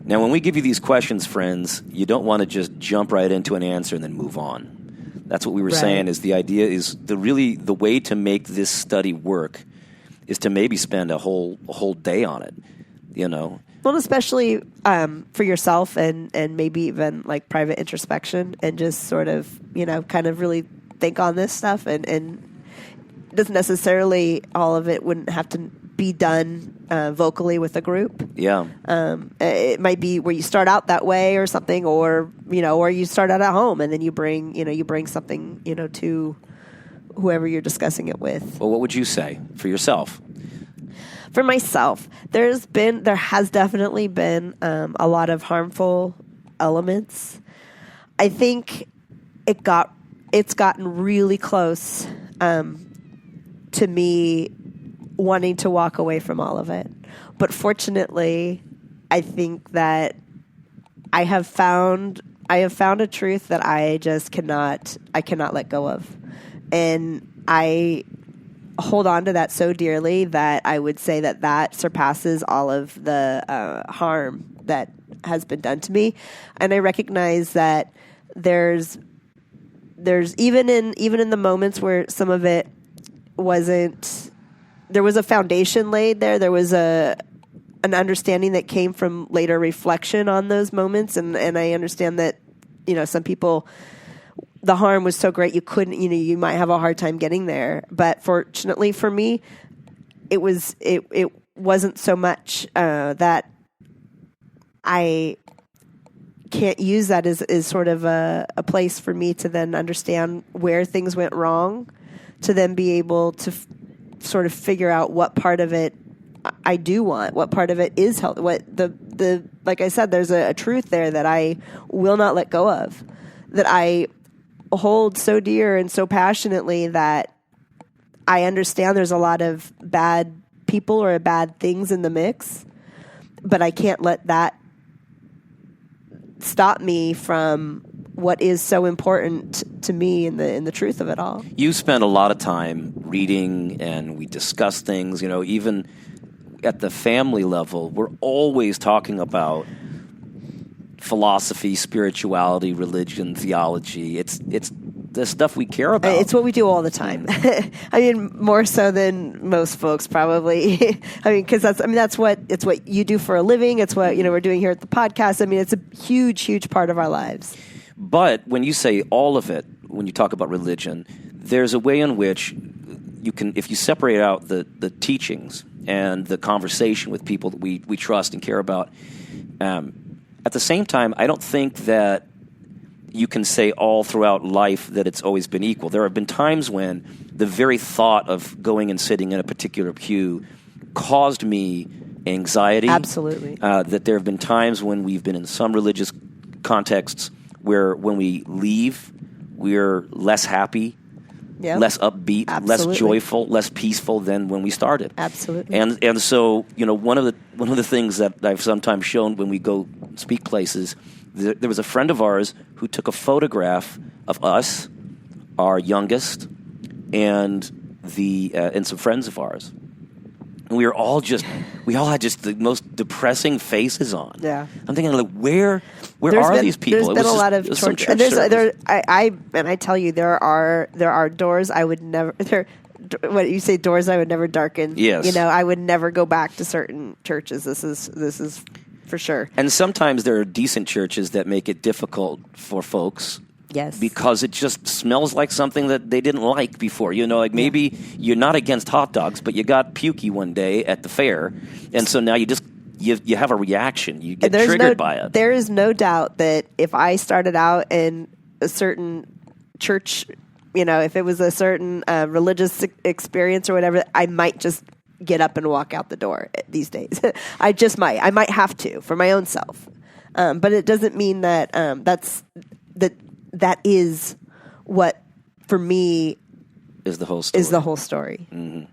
Now, when we give you these questions, friends, you don't want to just jump right into an answer and then move on. That's what we were saying. Is the idea is the way to make this study work is to maybe spend a whole day on it. You know. Well, especially for yourself and maybe even like private introspection and just sort of, kind of really think on this stuff and doesn't necessarily all of it wouldn't have to be done vocally with a group. Yeah. It might be where you start out that way or something, or you start out at home and then you bring something, to whoever you're discussing it with. Well, what would you say for yourself? For myself, there has definitely been a lot of harmful elements. I think it's gotten really close to me wanting to walk away from all of it. But fortunately, I think that I have found a truth that I cannot let go of. And I hold on to that so dearly that I would say that surpasses all of the harm that has been done to me. And I recognize that there's even in the moments where some of it wasn't, there was a foundation laid there. There was an understanding that came from later reflection on those moments. And I understand that, some people, the harm was so great you couldn't, you might have a hard time getting there. But fortunately for me, it wasn't so much that I can't use that as sort of a place for me to then understand where things went wrong, to then be able to sort of figure out what part of it I do want, what part of it is healthy, what the like I said, there's a truth there that I will not let go of, that I hold so dear and so passionately, that I understand there's a lot of bad people or bad things in the mix, but I can't let that stop me from what is so important to me in the truth of it all. You spend a lot of time reading, and we discuss things, even at the family level, we're always talking about philosophy, spirituality, religion, theology. It's the stuff we care about. It's what we do all the time. I mean, more so than most folks probably. I mean, because that's what you do for a living. It's what we're doing here at the podcast. I mean, it's a huge, huge part of our lives. But when you say all of it, when you talk about religion, there's a way in which you can, if you separate out the teachings and the conversation with people that we trust and care about, at the same time, I don't think that you can say all throughout life that it's always been equal. There have been times when the very thought of going and sitting in a particular pew caused me anxiety. Absolutely. That there have been times when we've been in some religious contexts where when we leave, we're less happy, less upbeat, Absolutely. less joyful, less peaceful than when we started. Absolutely. And so, one of the things that I've sometimes shown when we go Speak Places, there was a friend of ours who took a photograph of us, our youngest, and some friends of ours. And we all had just the most depressing faces on. Yeah. I'm thinking, like, where are these people? There's been a lot of torture. And I tell you, there are doors I would never. What you say, doors I would never darken. Yes. I would never go back to certain churches. This is for sure. And sometimes there are decent churches that make it difficult for folks. Yes. Because it just smells like something that they didn't like before. Like maybe you're not against hot dogs, but you got pukey one day at the fair, and so now you have a reaction. You get triggered by it. There is no doubt that if I started out in a certain church, if it was a certain religious experience or whatever, I might just get up and walk out the door these days. I just might. I might have to for my own self. But it doesn't mean that that is what, for me, is the whole story. Mm-hmm.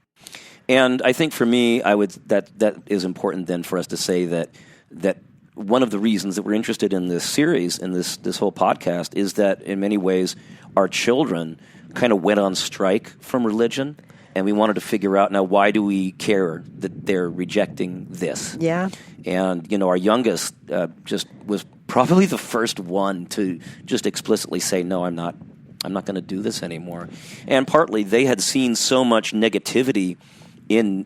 And I think for me, that is important then for us to say that one of the reasons that we're interested in this series and this whole podcast is that in many ways our children kind of went on strike from religion, and we wanted to figure out, now, why do we care that they're rejecting this? Yeah. And, our youngest just was probably the first one to just explicitly say, no, I'm not going to do this anymore. And partly they had seen so much negativity in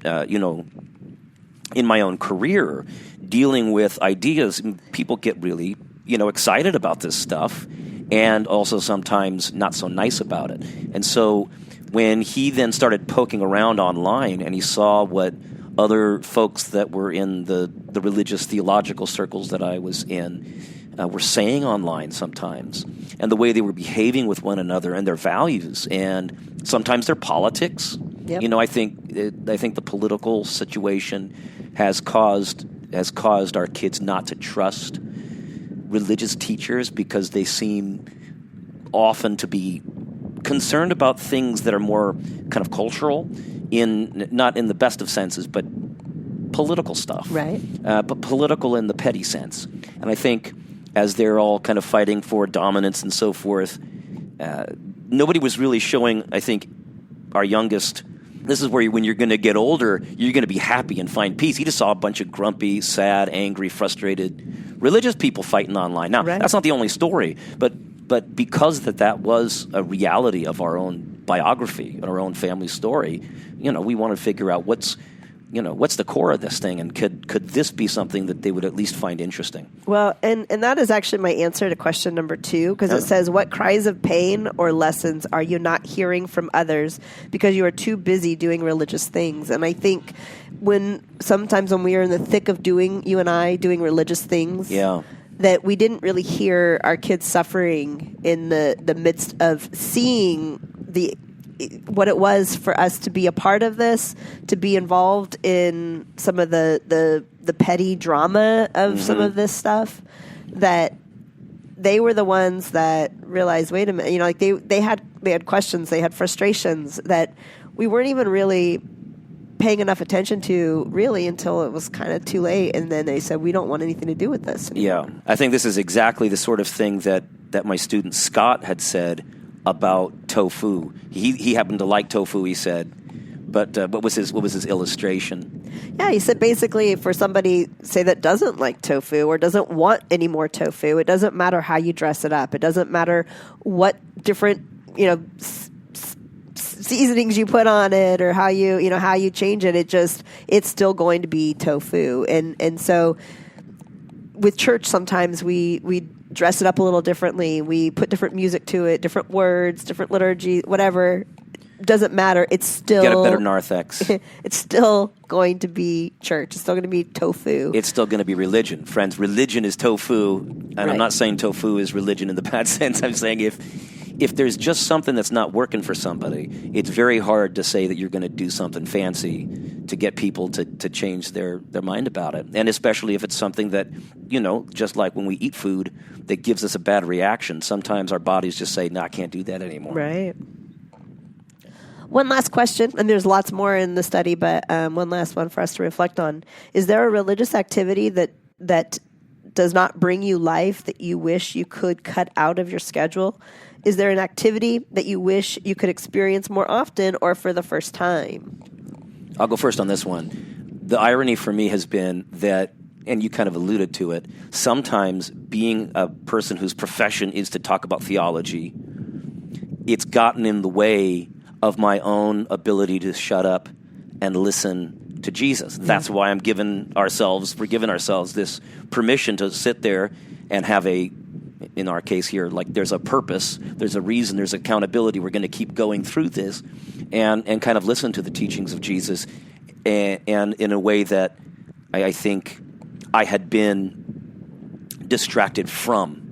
my own career dealing with ideas. People get really, excited about this stuff and also sometimes not so nice about it. And so when he then started poking around online and he saw what other folks that were in the religious theological circles that I was in were saying online sometimes, and the way they were behaving with one another and their values and sometimes their politics. Yep. I think the political situation has caused our kids not to trust religious teachers because they seem often to be concerned about things that are more kind of cultural, not in the best of senses, but political stuff. Right. But political in the petty sense. And I think as they're all kind of fighting for dominance and so forth, nobody was really showing, I think, our youngest, this is where when you're going to get older, you're going to be happy and find peace. He just saw a bunch of grumpy, sad, angry, frustrated religious people fighting online. Now, right. That's not the only story, but because that was a reality of our own biography and our own family story, we want to figure out what's the core of this thing, and could this be something that they would at least find interesting? Well, and that is actually my answer to question number 2, because it says, what cries of pain or lessons are you not hearing from others because you are too busy doing religious things? And I think sometimes when we are in the thick of doing religious things, that we didn't really hear our kids suffering in the midst of seeing what it was for us to be a part of this, to be involved in some of the petty drama of some of this stuff, that they were the ones that realized, wait a minute, they had questions, they had frustrations that we weren't even really paying enough attention to really until it was kind of too late, and then they said, we don't want anything to do with this anymore. Yeah, I think this is exactly the sort of thing that my student Scott had said about tofu. He happened to like tofu, he said, but what was his illustration? Yeah, he said basically for somebody, say, that doesn't like tofu or doesn't want any more tofu, it doesn't matter how you dress it up. It doesn't matter what different, seasonings you put on it or how you change it. It's still going to be tofu. And so with church, sometimes we dress it up a little differently. We put different music to it, different words, different liturgy, whatever. Doesn't matter. It's still... Get a better narthex. It's still going to be church. It's still going to be tofu. It's still going to be religion. Friends, religion is tofu. And Right. I'm not saying tofu is religion in the bad sense. I'm saying if there's just something that's not working for somebody, it's very hard to say that you're going to do something fancy to get people to change their mind about it. And especially if it's something that, just like when we eat food that gives us a bad reaction, sometimes our bodies just say, no, I can't do that anymore. Right. One last question, and there's lots more in the study, but one last one for us to reflect on. Is there a religious activity that does not bring you life that you wish you could cut out of your schedule? Is there an activity that you wish you could experience more often or for the first time? I'll go first on this one. The irony for me has been that, and you kind of alluded to it, sometimes being a person whose profession is to talk about theology, it's gotten in the way of my own ability to shut up and listen to Jesus. That's why we're giving ourselves this permission to sit there and have in our case here, like there's a purpose, there's a reason, there's accountability. We're going to keep going through this and kind of listen to the teachings of Jesus and in a way that I think I had been distracted from.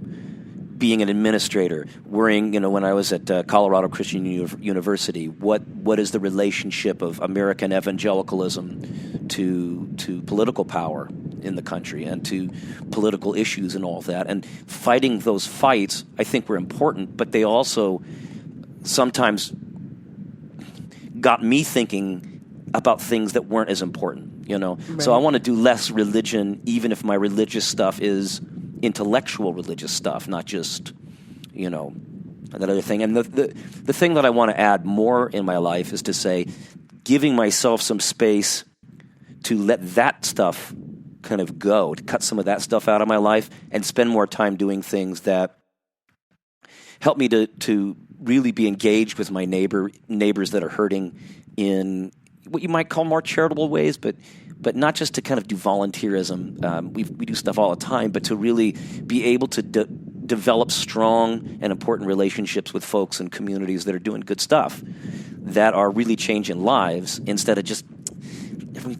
Being an administrator, worrying, when I was at Colorado Christian University, what is the relationship of American evangelicalism to political power in the country and to political issues and all of that? And fighting those fights, I think, were important, but they also sometimes got me thinking about things that weren't as important, Right. So I want to do less religion, even if my religious stuff is intellectual religious stuff, not just, that other thing. And the thing that I want to add more in my life is to say, giving myself some space to let that stuff kind of go, to cut some of that stuff out of my life and spend more time doing things that help me to really be engaged with my neighbors that are hurting in what you might call more charitable ways, but not just to kind of do volunteerism. We do stuff all the time, but to really be able to develop strong and important relationships with folks and communities that are doing good stuff, that are really changing lives instead of just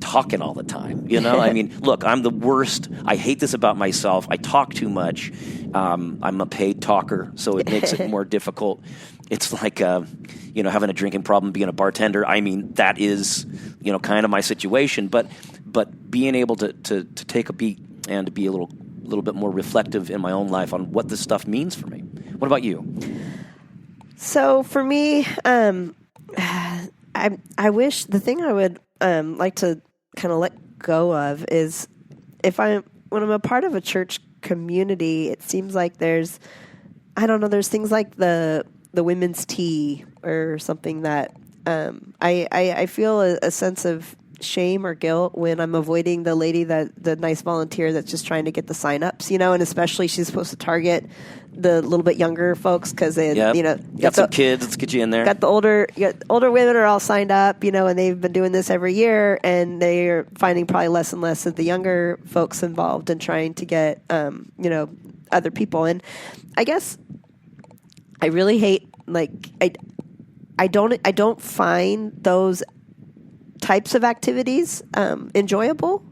talking all the time. I mean, look, I'm the worst. I hate this about myself. I talk too much. I'm a paid talker, so it makes it more difficult. It's like, having a drinking problem, being a bartender. I mean, that is, kind of my situation. But being able to take a beat and to be a little bit more reflective in my own life on what this stuff means for me. What about you? So for me, I wish the thing I would like to kind of let go of is when I'm a part of a church community, it seems like there's things like the women's tea or something that I feel a sense of shame or guilt when I'm avoiding the nice volunteer that's just trying to get the signups, and especially she's supposed to target the little bit younger folks because they, got some kids. Let's get you in there. Got the older women are all signed up, and they've been doing this every year, and they're finding probably less and less of the younger folks involved in trying to get, other people. And I guess I really hate, I don't find those types of activities enjoyable,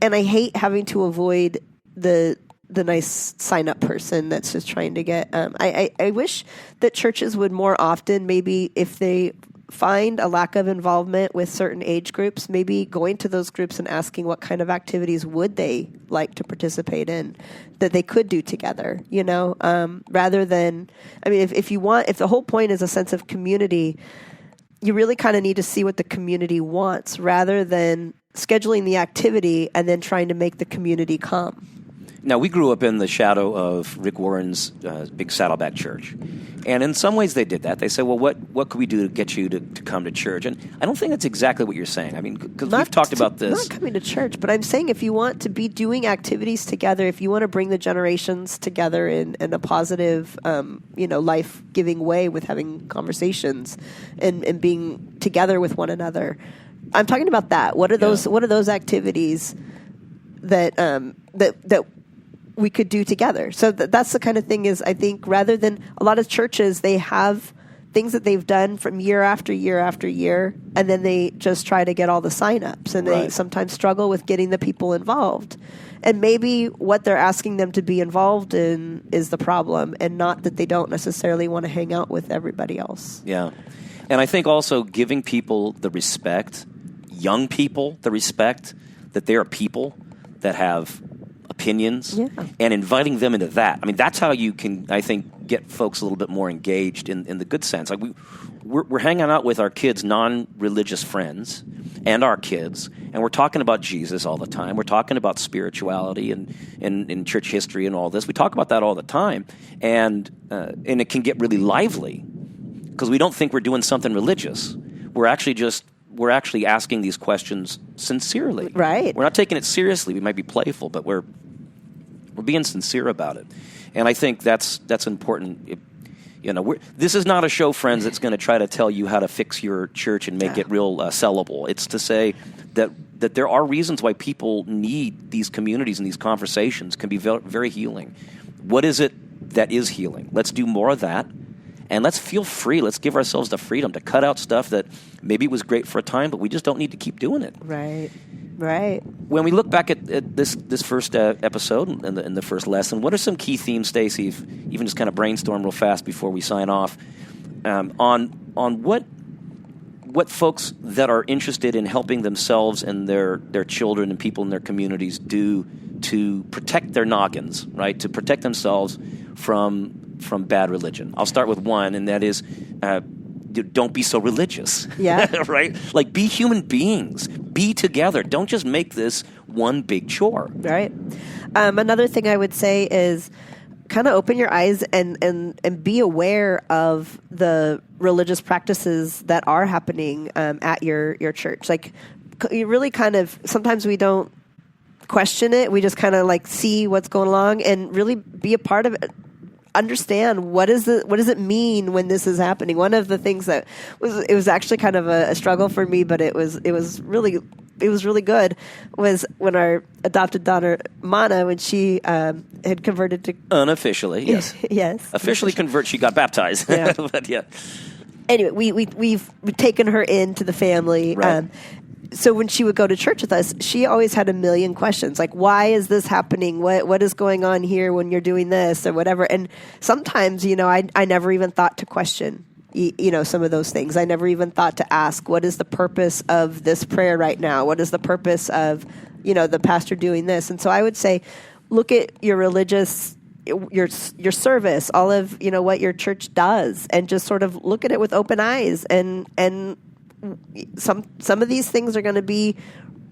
and I hate having to avoid the nice sign up person that's just trying to get I wish that churches would more often, maybe if they find a lack of involvement with certain age groups, maybe going to those groups and asking what kind of activities would they like to participate in that they could do together, rather than, if the whole point is a sense of community, you really kind of need to see what the community wants rather than scheduling the activity and then trying to make the community come. Now, we grew up in the shadow of Rick Warren's big Saddleback Church. And in some ways they did that. They said, well, what could we do to get you to come to church? And I don't think that's exactly what you're saying. I mean, because we've talked about this. Not coming to church, but I'm saying if you want to be doing activities together, if you want to bring the generations together in a positive, life-giving way with having conversations and being together with one another, I'm talking about that. What are those activities that we could do together? So that's the kind of thing is, I think, rather than a lot of churches, they have things that they've done from year after year after year, and then they just try to get all the signups, and they sometimes struggle with getting the people involved. And maybe what they're asking them to be involved in is the problem, and not that they don't necessarily want to hang out with everybody else. Yeah. And I think also giving people the respect, young people the respect that they are people that have opinions, and inviting them into that. I mean, that's how you can, I think, get folks a little bit more engaged in the good sense. Like we're hanging out with our kids' non-religious friends. and our kids, and we're talking about Jesus all the time. We're talking about spirituality and church history and all this. We talk about that all the time, and it can get really lively because we don't think we're doing something religious. We're actually asking these questions sincerely. Right. We're not taking it seriously. We might be playful, but we're being sincere about it. And I think that's important. This is not a show, friends, that's going to try to tell you how to fix your church and make it real sellable. It's to say that there are reasons why people need these communities and these conversations can be very, very healing. What is it that is healing? Let's do more of that. And let's feel free. Let's give ourselves the freedom to cut out stuff that maybe was great for a time, but we just don't need to keep doing it. Right. When we look back at this first episode and the first lesson, what are some key themes, Stacy, even just kind of brainstorm real fast before we sign off, on what folks that are interested in helping themselves and their children and people in their communities do to protect their noggins, right? To protect themselves from bad religion. I'll start with one, and that is don't be so religious. Yeah. Right? Like, be human beings. Be together. Don't just make this one big chore. Right. Another thing I would say is kind of open your eyes and be aware of the religious practices that are happening at your church. Like, you really kind of, sometimes we don't question it. We just kind of like see what's going along and really be a part of it. Understand what does it mean when this is happening. One of the things that was actually kind of a struggle for me, but it was really good, was when our adopted daughter Mana, when she had converted to unofficially, yes, yes, officially convert. She got baptized, yeah. But yeah. Anyway, we've taken her into the family. Right. So when she would go to church with us, she always had a million questions, like, why is this happening? What is going on here when you're doing this or whatever? And sometimes, I never even thought to question, some of those things. I never even thought to ask, what is the purpose of this prayer right now? What is the purpose of, the pastor doing this? And so I would say, look at your religious, your service, all of, what your church does, and just sort of look at it with open eyes and some of these things are going to be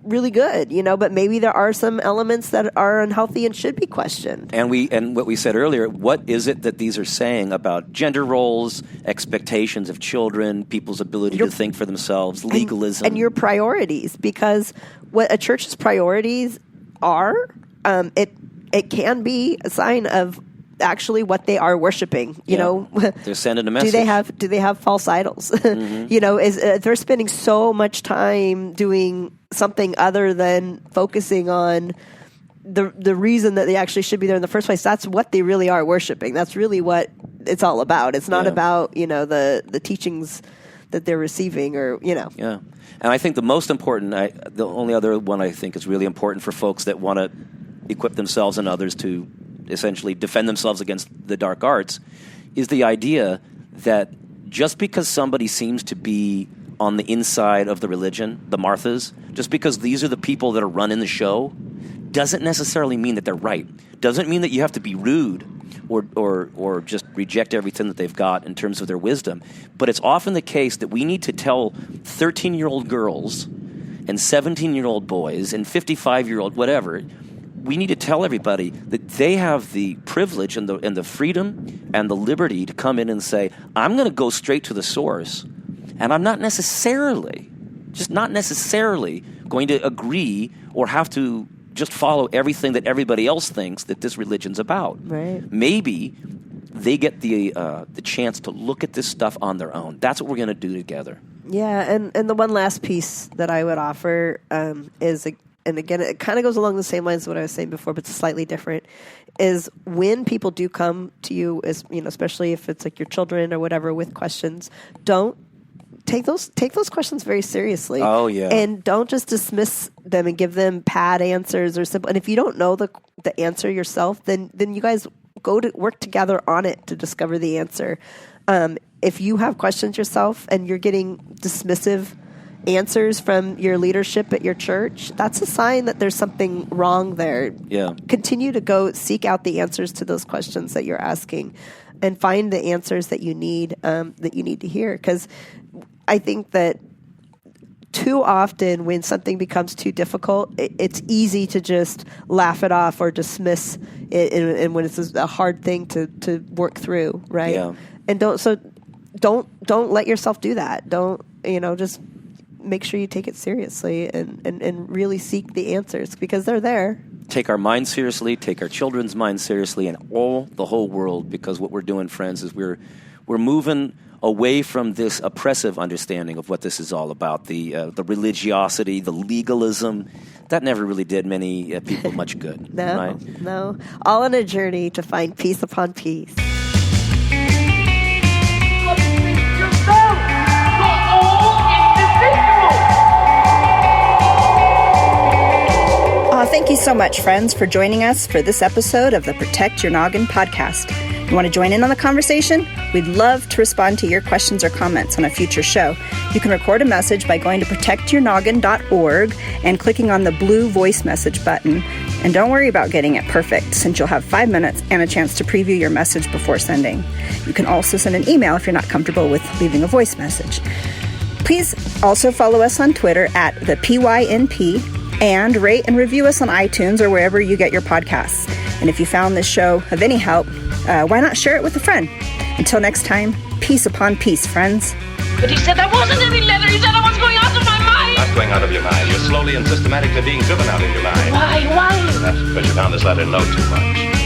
really good, but maybe there are some elements that are unhealthy and should be questioned. And what we said earlier, what is it that these are saying about gender roles, expectations of children, people's ability to think for themselves, legalism, and your priorities? Because what a church's priorities are, it can be a sign of actually what they are worshiping. They're sending a message. Do they have false idols? Mm-hmm. They're spending so much time doing something other than focusing on the reason that they actually should be there in the first place. That's what they really are worshiping. That's really what it's all about. It's not about the teachings that they're receiving or. Yeah. And I think the most important, the only other one I think is really important for folks that want to equip themselves and others to essentially defend themselves against the dark arts, is the idea that just because somebody seems to be on the inside of the religion, the Marthas, just because these are the people that are running the show, doesn't necessarily mean that they're right. Doesn't mean that you have to be rude or just reject everything that they've got in terms of their wisdom. But it's often the case that we need to tell 13-year-old girls and 17-year-old boys and 55-year-old whatever, we need to tell everybody that they have the privilege and the freedom and the liberty to come in and say, I'm going to go straight to the source, and I'm not necessarily going to agree or have to just follow everything that everybody else thinks that this religion's about. Right. Maybe they get the chance to look at this stuff on their own. That's what we're going to do together. Yeah, and the one last piece that I would offer is, and again, it kind of goes along the same lines as what I was saying before, but it's slightly different, is when people do come to you, especially if it's like your children or whatever with questions, don't take those questions very seriously. Oh, yeah. And don't just dismiss them and give them pad answers or simple. And if you don't know the answer yourself, then you guys go to work together on it to discover the answer. If you have questions yourself and you're getting dismissive answers from your leadership at your church, that's a sign that there's something wrong there. Yeah. Continue to go seek out the answers to those questions that you're asking and find the answers that you need to hear. Because I think that too often when something becomes too difficult, it's easy to just laugh it off or dismiss it, and when it's a hard thing to work through, right? Yeah. And don't let yourself do that. Don't, just make sure you take it seriously and really seek the answers, because they're there. Take our minds seriously, take our children's minds seriously, and the whole world, because what we're doing, friends, is we're moving away from this oppressive understanding of what this is all about, the religiosity, the legalism. That never really did many people much good. Right? No. All on a journey to find peace upon peace. Thank you so much, friends, for joining us for this episode of the Protect Your Noggin podcast. You want to join in on the conversation? We'd love to respond to your questions or comments on a future show. You can record a message by going to protectyournoggin.org and clicking on the blue voice message button. And don't worry about getting it perfect, since you'll have 5 minutes and a chance to preview your message before sending. You can also send an email if you're not comfortable with leaving a voice message. Please also follow us on Twitter at the PYNP, and rate and review us on iTunes or wherever you get your podcasts. And if you found this show of any help, why not share it with a friend? Until next time, peace upon peace, friends. But he said there wasn't any leather. He said I was going out of my mind. Not going out of your mind. You're slowly and systematically being driven out of your mind. Why? That's because you found this letter no too much.